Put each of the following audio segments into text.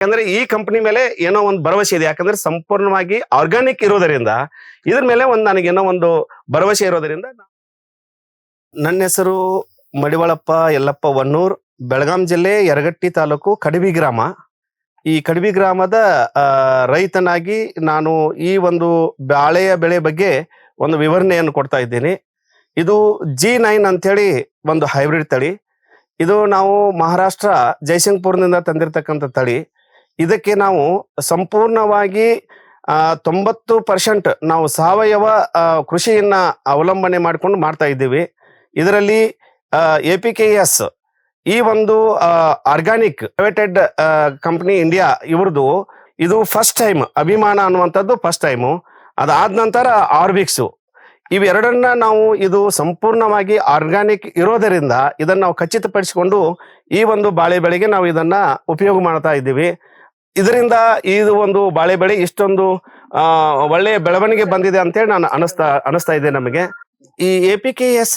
ಯಾಕಂದ್ರೆ ಈ ಕಂಪನಿ ಮೇಲೆ ಏನೋ ಒಂದು ಭರವಸೆ ಇದೆ. ಯಾಕಂದ್ರೆ ಸಂಪೂರ್ಣವಾಗಿ ಆರ್ಗಾನಿಕ್ ಇರೋದರಿಂದ ಇದ್ರ ಮೇಲೆ ನನಗೇನೋ ಒಂದು ಭರವಸೆ ಇರೋದರಿಂದ. ನನ್ನ ಹೆಸರು ಮಡಿವಾಳಪ್ಪ ಯಲ್ಲಪ್ಪ ವನ್ನೂರ್, ಬೆಳಗಾಂ ಜಿಲ್ಲೆ ಯರಗಟ್ಟಿ ತಾಲೂಕು ಕಡಬಿ ಗ್ರಾಮ. ಈ ಕಡಬಿ ಗ್ರಾಮದ ರೈತನಾಗಿ ನಾನು ಈ ಒಂದು ಬಾಳೆಯ ಬೆಳೆ ಬಗ್ಗೆ ಒಂದು ವಿವರಣೆಯನ್ನು ಕೊಡ್ತಾ ಇದ್ದೀನಿ. ಇದು G9 ಅಂತೇಳಿ ಒಂದು ಹೈಬ್ರಿಡ್ ತಳಿ. ಇದು ನಾವು ಮಹಾರಾಷ್ಟ್ರ ಜೈಸಿಂಗ್ಪುರ್ನಿಂದ ತಂದಿರತಕ್ಕಂಥ ತಳಿ. ಇದಕ್ಕೆ ನಾವು ಸಂಪೂರ್ಣವಾಗಿ 90% ನಾವು ಸಾವಯವ ಕೃಷಿಯನ್ನ ಅವಲಂಬನೆ ಮಾಡಿಕೊಂಡು ಮಾಡ್ತಾ ಇದ್ದೀವಿ. ಇದರಲ್ಲಿ APKS ಈ ಒಂದು ಆರ್ಗಾನಿಕ್ ಪ್ರೈವೇಟೆಡ್ ಕಂಪನಿ ಇಂಡಿಯಾ ಇವ್ರದ್ದು ಇದು ಫಸ್ಟ್ ಟೈಮ್. ಅಭಿಮಾನ ಅನ್ನುವಂಥದ್ದು ಫಸ್ಟ್ ಟೈಮು. ಅದಾದ ನಂತರ ಆರ್ಬಿಕ್ಸು, ಇವೆರಡನ್ನ ನಾವು ಇದು ಸಂಪೂರ್ಣವಾಗಿ ಆರ್ಗಾನಿಕ್ ಇರೋದರಿಂದ ಇದನ್ನ ನಾವು ಖಚಿತಪಡಿಸಿಕೊಂಡು ಈ ಒಂದು ಬಾಳೆ ಬೆಳೆಗೆ ನಾವು ಇದನ್ನ ಉಪಯೋಗ ಮಾಡ್ತಾ ಇದ್ದೀವಿ. ಇದರಿಂದ ಇದು ಒಂದು ಬಾಳೆ ಬೆಳೆ ಇಷ್ಟೊಂದು ಒಳ್ಳೆಯ ಬೆಳವಣಿಗೆ ಬಂದಿದೆ ಅಂತೇಳಿ ನಾನು ಅನಿಸ್ತಾ ಇದೆ ನಮಗೆ. ಈ APKS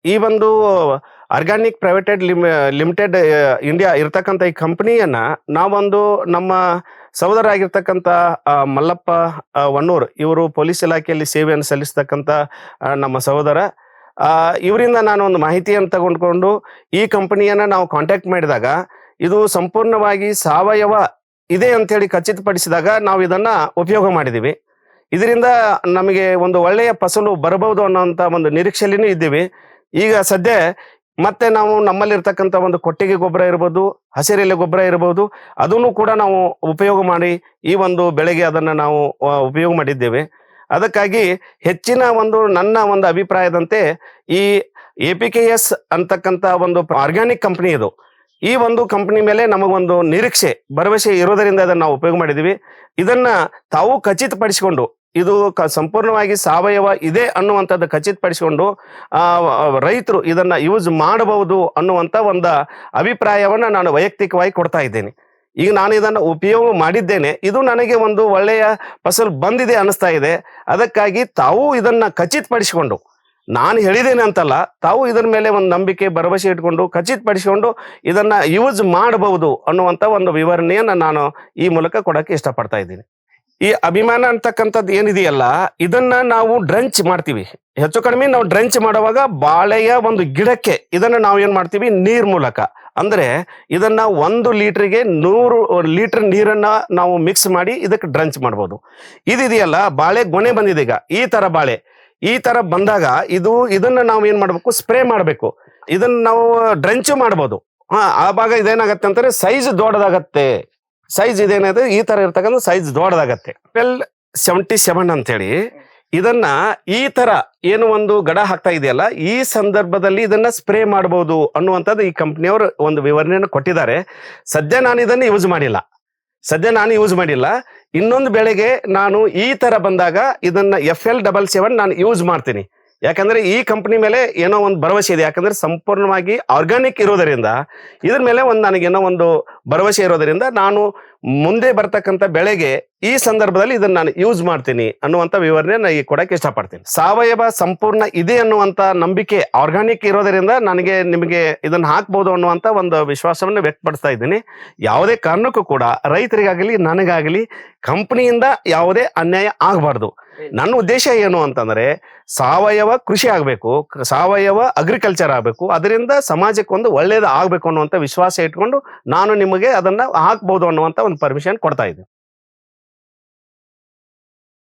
ಈ ಒಂದು ಆರ್ಗಾನಿಕ್ ಪ್ರೈವೇಟೆಡ್ ಲಿಮಿಟೆಡ್ ಇಂಡಿಯಾ ಇರ್ತಕ್ಕಂಥ ಈ ಕಂಪನಿಯನ್ನ ನಾವೊಂದು ನಮ್ಮ ಸಹೋದರ ಆಗಿರ್ತಕ್ಕಂಥ ಮಲ್ಲಪ್ಪ ವನ್ನೂರ್, ಇವರು ಪೊಲೀಸ್ ಇಲಾಖೆಯಲ್ಲಿ ಸೇವೆಯನ್ನು ಸಲ್ಲಿಸ್ತಕ್ಕಂಥ ನಮ್ಮ ಸಹೋದರ, ಇವರಿಂದ ನಾನು ಒಂದು ಮಾಹಿತಿಯನ್ನು ತಗೊಂಡ್ಕೊಂಡು ಈ ಕಂಪನಿಯನ್ನ ನಾವು ಕಾಂಟ್ಯಾಕ್ಟ್ ಮಾಡಿದಾಗ ಇದು ಸಂಪೂರ್ಣವಾಗಿ ಸಾವಯವ ಇದೆ ಅಂತೇಳಿ ಖಚಿತಪಡಿಸಿದಾಗ ನಾವು ಇದನ್ನ ಉಪಯೋಗ ಮಾಡಿದ್ದೀವಿ. ಇದರಿಂದ ನಮಗೆ ಒಂದು ಒಳ್ಳೆಯ ಫಸಲು ಬರಬಹುದು ಅನ್ನೋಂಥ ಒಂದು ನಿರೀಕ್ಷೆಯಲ್ಲಿನೂ ಇದ್ದೀವಿ. ಈಗ ಸದ್ಯ ಮತ್ತೆ ನಾವು ನಮ್ಮಲ್ಲಿರ್ತಕ್ಕಂಥ ಒಂದು ಕೊಟ್ಟಿಗೆ ಗೊಬ್ಬರ ಇರ್ಬೋದು, ಹಸಿರೆಲೆ ಗೊಬ್ಬರ ಇರ್ಬೋದು, ಅದನ್ನು ಕೂಡ ನಾವು ಉಪಯೋಗ ಮಾಡಿ ಈ ಒಂದು ಬೆಳೆಗೆ ಅದನ್ನ ನಾವು ಉಪಯೋಗ ಮಾಡಿದ್ದೇವೆ. ಅದಕ್ಕಾಗಿ ಹೆಚ್ಚಿನ ಒಂದು ನನ್ನ ಒಂದು ಅಭಿಪ್ರಾಯದಂತೆ ಈ APKS ಅಂತಕ್ಕಂಥ ಒಂದು ಆರ್ಗ್ಯಾನಿಕ್ ಕಂಪನಿ ಇದು. ಈ ಒಂದು ಕಂಪನಿ ಮೇಲೆ ನಮಗೊಂದು ನಿರೀಕ್ಷೆ ಭರವಸೆ ಇರೋದರಿಂದ ಅದನ್ನ ನಾವು ಉಪಯೋಗ ಮಾಡಿದ್ದೀವಿ. ಇದನ್ನ ತಾವು ಖಚಿತಪಡಿಸಿಕೊಂಡು ಇದು ಸಂಪೂರ್ಣವಾಗಿ ಸಾವಯವ ಇದೆ ಅನ್ನುವಂಥದ್ದು ಖಚಿತಪಡಿಸಿಕೊಂಡು ರೈತರು ಇದನ್ನ ಯೂಸ್ ಮಾಡಬಹುದು ಅನ್ನುವಂಥ ಒಂದು ಅಭಿಪ್ರಾಯವನ್ನ ನಾನು ವೈಯಕ್ತಿಕವಾಗಿ ಕೊಡ್ತಾ ಇದ್ದೇನೆ. ಈಗ ನಾನು ಇದನ್ನು ಉಪಯೋಗ ಮಾಡಿದ್ದೇನೆ, ಇದು ನನಗೆ ಒಂದು ಒಳ್ಳೆಯ ಫಸಲು ಬಂದಿದೆ ಅನ್ನಿಸ್ತಾ ಇದೆ. ಅದಕ್ಕಾಗಿ ತಾವು ಇದನ್ನ ಖಚಿತಪಡಿಸಿಕೊಂಡು, ನಾನು ಹೇಳಿದ್ದೇನೆ ಅಂತಲ್ಲ, ತಾವು ಇದರ ಮೇಲೆ ಒಂದು ನಂಬಿಕೆ ಭರವಸೆ ಇಟ್ಕೊಂಡು ಖಚಿತಪಡಿಸಿಕೊಂಡು ಇದನ್ನ ಯೂಸ್ ಮಾಡಬಹುದು ಅನ್ನುವಂಥ ಒಂದು ವಿವರಣೆಯನ್ನು ನಾನು ಈ ಮೂಲಕ ಕೊಡಕ್ಕೆ ಇಷ್ಟಪಡ್ತಾ ಇದ್ದೀನಿ. ಈ ಅಭಿಮಾನ ಅಂತಕ್ಕಂಥದ್ದು ಏನಿದೆಯಲ್ಲ, ಇದನ್ನ ನಾವು ಡ್ರಂಚ್ ಮಾಡ್ತೀವಿ. ಹೆಚ್ಚು ಕಡಿಮೆ ನಾವು ಡ್ರಂಚ್ ಮಾಡುವಾಗ ಬಾಳೆಯ ಒಂದು ಗಿಡಕ್ಕೆ ಇದನ್ನ ನಾವು ಏನ್ ಮಾಡ್ತೀವಿ, ನೀರ್ ಮೂಲಕ. ಅಂದ್ರೆ ಇದನ್ನ 1 ಲೀಟರ್ಗೆ 100 ಲೀಟರ್ ನೀರನ್ನ ನಾವು ಮಿಕ್ಸ್ ಮಾಡಿ ಇದಕ್ಕೆ ಡ್ರಂಚ್ ಮಾಡ್ಬೋದು. ಇದೆಯಲ್ಲ, ಬಾಳೆ ಗೊನೆ ಬಂದಿದೆ. ಈಗ ಈ ತರ ಬಂದಾಗ ಇದನ್ನ ನಾವು ಏನ್ ಮಾಡ್ಬೇಕು, ಸ್ಪ್ರೇ ಮಾಡ್ಬೇಕು. ಇದನ್ನ ನಾವು ಡ್ರಂಚ್ ಮಾಡ್ಬೋದು. ಆ ಭಾಗ ಇದೇನಾಗತ್ತೆ ಅಂತಾರೆ, ಸೈಜ್ ದೊಡ್ಡದಾಗತ್ತೆ. ಸೈಜ್ ಇದೇನದು ಈ ತರ ಇರ್ತಕ್ಕಂಥ ಸೈಜ್ ದೊಡ್ಡದಾಗತ್ತೆ. 77 ಅಂತೇಳಿ ಇದನ್ನ ಈ ತರ ಏನು ಒಂದು ಗಡ ಹಾಕ್ತಾ ಇದೆಯಲ್ಲ, ಈ ಸಂದರ್ಭದಲ್ಲಿ ಇದನ್ನ ಸ್ಪ್ರೇ ಮಾಡಬಹುದು ಅನ್ನುವಂಥದ್ದು ಈ ಕಂಪ್ನಿಯವರು ಒಂದು ವಿವರಣೆಯನ್ನು ಕೊಟ್ಟಿದ್ದಾರೆ. ಸದ್ಯ ನಾನು ಇದನ್ನ ಯೂಸ್ ಮಾಡಿಲ್ಲ. ಇನ್ನೊಂದು ಬೆಳೆಗೆ ನಾನು ಈ ತರ ಬಂದಾಗ ಇದನ್ನ FL77 ನಾನು ಯೂಸ್ ಮಾಡ್ತೀನಿ. ಯಾಕಂದ್ರೆ ಈ ಕಂಪನಿ ಮೇಲೆ ಏನೋ ಒಂದು ಭರವಸೆ ಇದೆ. ಯಾಕಂದ್ರೆ ಸಂಪೂರ್ಣವಾಗಿ ಆರ್ಗಾನಿಕ್ ಇರೋದರಿಂದ ಇದ್ರ ಮೇಲೆ ನನಗೇನೋ ಒಂದು ಭರವಸೆ ಇರೋದರಿಂದ ನಾನು ಮುಂದೆ ಬರ್ತಕ್ಕಂಥ ಬೆಳೆಗೆ ಈ ಸಂದರ್ಭದಲ್ಲಿ ಇದನ್ನ ನಾನು ಯೂಸ್ ಮಾಡ್ತೀನಿ ಅನ್ನುವಂಥ ವಿವರಣೆ ನಾನು ಕೊಡಕ್ಕೆ ಇಷ್ಟಪಡ್ತೀನಿ. ಸಾವಯವ ಸಂಪೂರ್ಣ ಇದೆ ಅನ್ನುವಂಥ ನಂಬಿಕೆ ಆರ್ಗಾನಿಕ್ ಇರೋದರಿಂದ ನಿಮಗೆ ಇದನ್ನ ಹಾಕ್ಬಹುದು ಅನ್ನುವಂಥ ಒಂದು ವಿಶ್ವಾಸವನ್ನು ವ್ಯಕ್ತಪಡಿಸ್ತಾ ಇದ್ದೀನಿ. ಯಾವುದೇ ಕಾರಣಕ್ಕೂ ಕೂಡ ರೈತರಿಗಾಗಲಿ ನನಗಾಗಲಿ ಕಂಪನಿಯಿಂದ ಯಾವುದೇ ಅನ್ಯಾಯ ಆಗಬಾರ್ದು. ನನ್ನ ಉದ್ದೇಶ ಏನು ಅಂತಂದ್ರೆ ಸಾವಯವ ಕೃಷಿ ಆಗ್ಬೇಕು, ಸಾವಯವ ಅಗ್ರಿಕಲ್ಚರ್ ಆಗ್ಬೇಕು, ಅದರಿಂದ ಸಮಾಜಕ್ಕೆ ಒಂದು ಒಳ್ಳೇದು ಆಗ್ಬೇಕು ಅನ್ನುವಂಥ ವಿಶ್ವಾಸ ಇಟ್ಕೊಂಡು ನಾನು ನಿಮಗೆ ಅದನ್ನ ಹಾಕ್ಬಹುದು ಅನ್ನುವಂಥ ಒಂದು ಪರ್ಮಿಷನ್ ಕೊಡ್ತಾ ಇದ್ದೀನಿ.